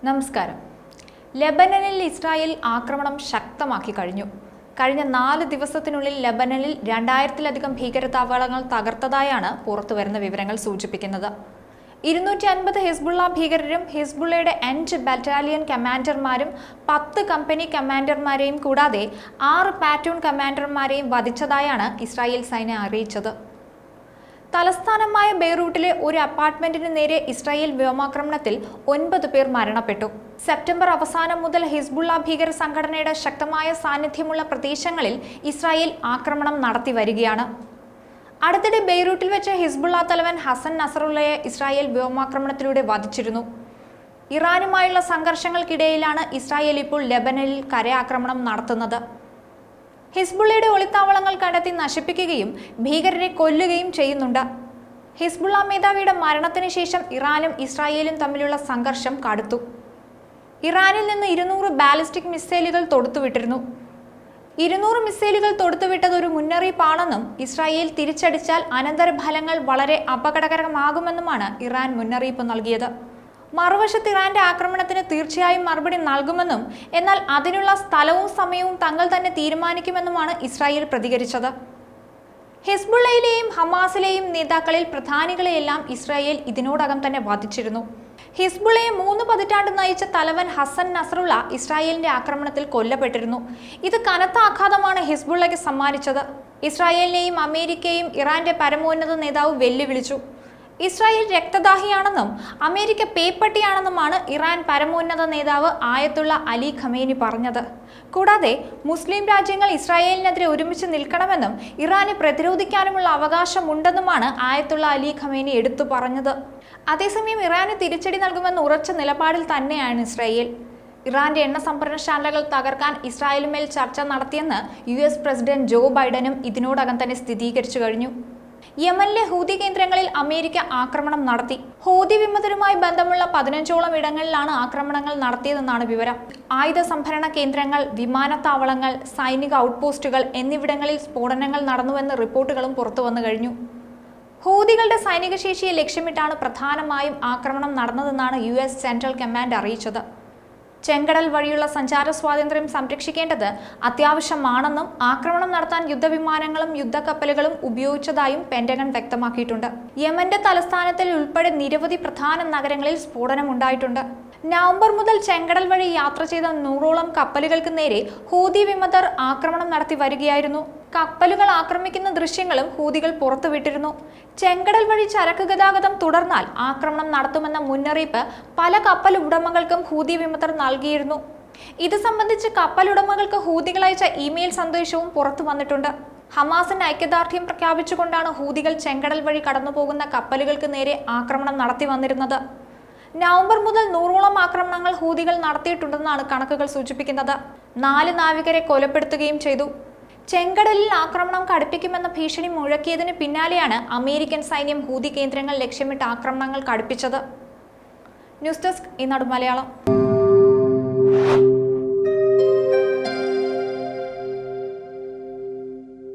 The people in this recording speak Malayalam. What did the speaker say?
നമസ്കാരം. ലെബനനിൽ ഇസ്രായേൽ ആക്രമണം ശക്തമാക്കി കഴിഞ്ഞു. കഴിഞ്ഞ 4 ദിവസത്തിനുള്ളിൽ ലെബനനിൽ 2000-ലധികം ഭീകരതാവളങ്ങൾ തകർത്തതായാണ് പുറത്തുവരുന്ന വിവരങ്ങൾ സൂചിപ്പിക്കുന്നത്. 250 ഹിസ്ബുള്ള ഭീകരരും ഹിസ്ബുള്ളയുടെ 5 ബറ്റാലിയൻ കമാൻഡർമാരും 10 കമ്പനി കമാൻഡർമാരെയും കൂടാതെ 6 പാറ്റൂൺ കമാൻഡർമാരെയും വധിച്ചതായാണ് ഇസ്രായേൽ സൈന്യം അറിയിച്ചത്. തലസ്ഥാനമായ ബെയ്റൂട്ടിലെ ഒരു അപ്പാർട്ട്മെന്റിന് നേരെ ഇസ്രായേൽ വ്യോമാക്രമണത്തിൽ 9 പേർ മരണപ്പെട്ടു. സെപ്റ്റംബർ അവസാനം മുതൽ ഹിസ്ബുള്ള ഭീകര സംഘടനയുടെ ശക്തമായ സാന്നിധ്യമുള്ള പ്രദേശങ്ങളിൽ ഇസ്രായേൽ ആക്രമണം നടത്തി വരികയാണ്. അടുത്തിടെ ബെയ്റൂട്ടിൽ വെച്ച് ഹിസ്ബുള്ള തലവൻ ഹസൻ നസറുള്ളയെ ഇസ്രായേൽ വ്യോമാക്രമണത്തിലൂടെ വധിച്ചിരുന്നു. ഇറാനുമായുള്ള സംഘർഷങ്ങൾക്കിടയിലാണ് ഇസ്രായേൽ ഇപ്പോൾ ലെബനനിൽ കരയാക്രമണം നടത്തുന്നത്. ഹിസ്ബുള്ളയുടെ ഒളിത്താവളങ്ങൾ കണ്ടെത്തി നശിപ്പിക്കുകയും ഭീകരരെ കൊല്ലുകയും ചെയ്യുന്നുണ്ട്. ഹിസ്ബുള്ള മേധാവിയുടെ മരണത്തിന് ശേഷം ഇറാനും ഇസ്രായേലും തമ്മിലുള്ള സംഘർഷം കടുത്തു. ഇറാനിൽ നിന്ന് 200 ബാലിസ്റ്റിക് മിസൈലുകൾ തൊടുത്തുവിട്ടിരുന്നു. 200 മിസൈലുകൾ തൊടുത്തുവിട്ടത് ഒരു മുന്നറിയിപ്പാണെന്നും ഇസ്രായേൽ തിരിച്ചടിച്ചാൽ അനന്തരഫലങ്ങൾ വളരെ അപകടകരമാകുമെന്നുമാണ് ഇറാൻ മുന്നറിയിപ്പ് നൽകിയത്. മറുവശത്ത് ഇറാന്റെ ആക്രമണത്തിന് തീർച്ചയായും മറുപടി നൽകുമെന്നും എന്നാൽ അതിനുള്ള സ്ഥലവും സമയവും തങ്ങൾ തന്നെ തീരുമാനിക്കുമെന്നുമാണ് ഇസ്രായേൽ പ്രതികരിച്ചത്. ഹിസ്ബുള്ളയിലെയും ഹമാസിലെയും നേതാക്കളിൽ പ്രധാനികളെയെല്ലാം ഇസ്രായേൽ ഇതിനോടകം തന്നെ വധിച്ചിരുന്നു. ഹിസ്ബുള്ളയെ 3 പതിറ്റാണ്ട് നയിച്ച തലവൻ ഹസൻ നസറുള്ള ഇസ്രായേലിന്റെ ആക്രമണത്തിൽ കൊല്ലപ്പെട്ടിരുന്നു. ഇത് കനത്ത ആഘാതമാണ് ഹിസ്ബുള്ളയ്ക്ക് സമ്മാനിച്ചത്. ഇസ്രായേലിനെയും അമേരിക്കയെയും ഇറാന്റെ പരമോന്നത നേതാവ് വെല്ലുവിളിച്ചു. ഇസ്രായേൽ രക്തദാഹിയാണെന്നും അമേരിക്ക പേപ്പട്ടിയാണെന്നുമാണ് ഇറാൻ പരമോന്നത നേതാവ് ആയത്തുള്ള അലി ഖമേനി പറഞ്ഞത്. കൂടാതെ മുസ്ലിം രാജ്യങ്ങൾ ഇസ്രായേലിനെതിരെ ഒരുമിച്ച് നിൽക്കണമെന്നും ഇറാനെ പ്രതിരോധിക്കാനുമുള്ള അവകാശമുണ്ടെന്നുമാണ് ആയത്തുള്ള അലി ഖമേനി എടുത്തു പറഞ്ഞത്. അതേസമയം ഇറാന് തിരിച്ചടി നൽകുമെന്ന് ഉറച്ച നിലപാടിൽ തന്നെയാണ് ഇസ്രായേൽ. ഇറാന്റെ എണ്ണ സംഭരണശാലകൾ തകർക്കാൻ ഇസ്രായേലുമേൽ ചർച്ച നടത്തിയെന്ന് US പ്രസിഡന്റ് ജോ ബൈഡനും ഇതിനോടകം തന്നെ സ്ഥിരീകരിച്ചു കഴിഞ്ഞു. യമനിലെ ഹൂതി കേന്ദ്രങ്ങളിൽ അമേരിക്ക ആക്രമണം നടത്തി. ഹൂതി വിമതരുമായി ബന്ധമുള്ള 15ഓളം ഇടങ്ങളിലാണ് ആക്രമണങ്ങൾ നടത്തിയതെന്നാണ് വിവരം. ആയുധ സംഭരണ കേന്ദ്രങ്ങൾ, വിമാനത്താവളങ്ങൾ, സൈനിക ഔട്ട്പോസ്റ്റുകൾ എന്നിവിടങ്ങളിൽ സ്ഫോടനങ്ങൾ നടന്നുവെന്ന് റിപ്പോർട്ടുകളും പുറത്തുവന്നു കഴിഞ്ഞു. ഹൂതികളുടെ സൈനിക ശേഷിയെ ലക്ഷ്യമിട്ടാണ് പ്രധാനമായും ആക്രമണം നടന്നതെന്നാണ് US സെൻട്രൽ കമാൻഡ് അറിയിച്ചത്. ചെങ്കടൽ വഴിയുള്ള സഞ്ചാര സ്വാതന്ത്ര്യം സംരക്ഷിക്കേണ്ടത് അത്യാവശ്യമാണെന്നും ആക്രമണം നടത്താൻ യുദ്ധവിമാനങ്ങളും യുദ്ധക്കപ്പലുകളും ഉപയോഗിച്ചതായും പെന്റഗൺ വ്യക്തമാക്കിയിട്ടുണ്ട്. യമന്റെ തലസ്ഥാനത്തിൽ ഉൾപ്പെടെ നിരവധി പ്രധാന നഗരങ്ങളിൽ സ്ഫോടനമുണ്ടായിട്ടുണ്ട്. നവംബർ മുതൽ ചെങ്കടൽ വഴി യാത്ര ചെയ്ത 100ഓളം കപ്പലുകൾക്ക് നേരെ ഹൂതി വിമതർ ആക്രമണം നടത്തി വരികയായിരുന്നു. കപ്പലുകൾ ആക്രമിക്കുന്ന ദൃശ്യങ്ങളും ഹൂതികൾ പുറത്തുവിട്ടിരുന്നു. ചെങ്കടൽ വഴി ചരക്ക് ഗതാഗതം തുടർന്നാൽ ആക്രമണം നടത്തുമെന്ന മുന്നറിയിപ്പ് പല കപ്പൽ ഉടമകൾക്കും ഹൂതി വിമതർ നൽകിയിരുന്നു. ഇത് സംബന്ധിച്ച് കപ്പലുടമകൾക്ക് ഹൂതികൾ അയച്ച ഇമെയിൽ സന്ദേശവും പുറത്തു വന്നിട്ടുണ്ട്. ഹമാസിന് ഐക്യദാർഢ്യം പ്രഖ്യാപിച്ചുകൊണ്ടാണ് ഹൂതികൾ ചെങ്കടൽ വഴി കടന്നുപോകുന്ന കപ്പലുകൾക്ക് നേരെ ആക്രമണം നടത്തി വന്നിരുന്നത്. നവംബർ മുതൽ 100ഓളം ആക്രമണങ്ങൾ ഹൂതികൾ നടത്തിയിട്ടുണ്ടെന്നാണ് കണക്കുകൾ സൂചിപ്പിക്കുന്നത്. 4 നാവികരെ കൊലപ്പെടുത്തുകയും ചെയ്തു. ചെങ്കടലിൽ ആക്രമണം കടുപ്പിക്കുമെന്ന ഭീഷണി മുഴക്കിയതിന് പിന്നാലെയാണ് അമേരിക്കൻ സൈന്യം ഹൂതി കേന്ദ്രങ്ങൾ ലക്ഷ്യമിട്ട് ആക്രമണങ്ങൾ കടുപ്പിച്ചത്. ന്യൂസ് ഡെസ്ക് ഈനാട് മലയാളം.